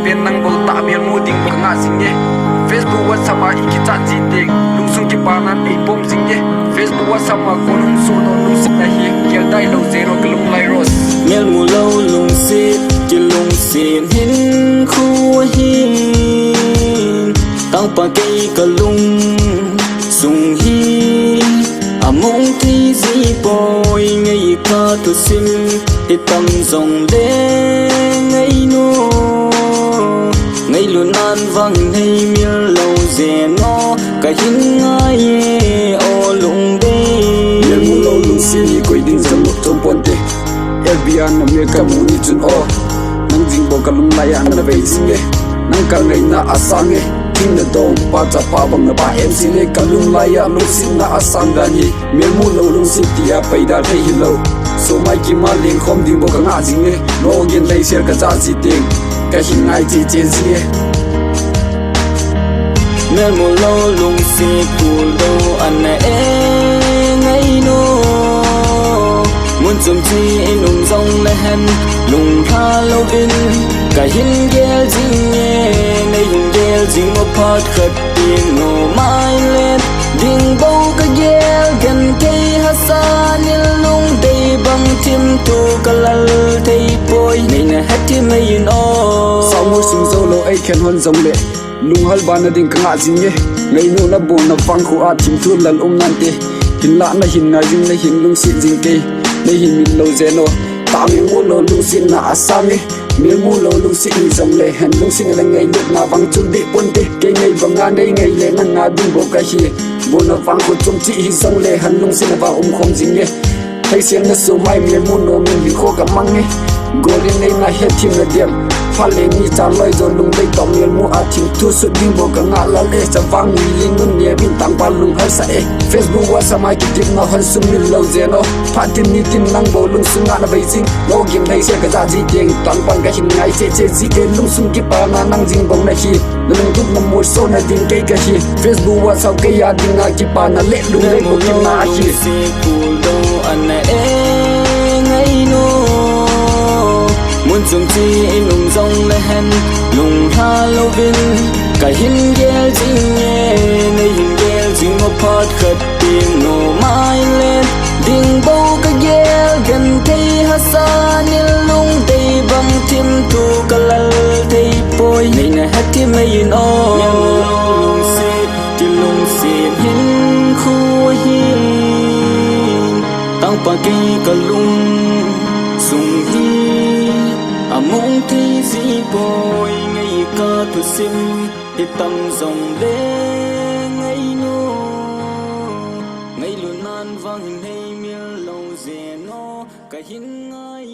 pen nang bol ta mian mu ding ka nga sing ye Facebook wa sama iki chat ji ting lung sung ki pa nan ei pom sing ye Facebook wa sama ko lung so no lung sing na hi kel dai lo zero ka lung lai ros mel mu lo lung sit ki lung sin hin khu hin tang pa kai ka lung sung hi among thi zi boy ngay ka tu sim ti tâm dòng đê ngay no ngay luôn an vang ngay miêu lâu dè nó cả hin ngay ô lung đê mel mu lo lung sin ni koi ding zam lok tom ponte FBI na me ka mu ni chun o nang jing bo ka lung lai an na ve sing ye nang ka ngai na asang ye king na dong pa cha pa bang na ba MC le ka lung lai ya lung sin na asang da ni mel mu lo lung sin ti ya pai da thei hi lo so mai ki ma ling khom ding bo ka nga jing ye no gen lai ser ka cha ji ting ka hin ngai ji chen si ye mel mu lo lung si pul do an na e ngay no muốn zum chi nung dong le hen lung tha lo vin cả hin gel jing ye nay hin gel jing mo pat khat tin no mai lên ding bo ka gel gan ke hasan lung dei bang tim tu kalal thei boy nay na hat ti mai no sao mu sing zo lo ai khen hon zong le lung hal ban na ding ka nga jing ye ngai nu na bon na fang khu a thim thu lal nan te hin la na hin na jing na hin lung si jing ke nay hin min lo zeno ta mi mu lo lung sin na asang ye mi mu lo lung si ni zong le hen lung sin la ngai lut na bang chun de pon te ke ngai bang nga nei ngai le na nga ding bo ka hi bo na fang khu chum chi hi zong le han lung sin ba khom jing ye thai sian na so mai mi mu no min bi kho ka mang ye golin nei na he thim na dem phale ni cha loi zo lung dei tom mi mu a thim thu su ding bo ka nga la le cha wang ni ling nun ne bin tang pa lung har sa e Facebook wa sa mai ki tip na han sum min lo zeno phatin ni tin nang bo lung sung na beijing lo gim dei se ka za ji ting tang pan ka hin ngai che che ji ke lung sung ki pa na nang jing bong na hi lung tup na mo so na ding ke ka hi Facebook wa sa ke ya ding na ki pa na le lung le bo kim na hi si pul do an na e ngay no muốn zum chi nung dong le hen lung tha lo vin cả hin gel jing ye nay hin gel jing mo pat khat tin no mai lên ding bo ka gel gan thei hasan lung dei bang tim tu kalal thei boy nay na hat ti mai no lung si ti lung si hin khu hin tang pa ki ka lung sung hi among thi zi boy ngay ka tu sim ti tâm dòng đê ngay no ngay luôn nan vang nay miêu lâu dè nó cả hin ngay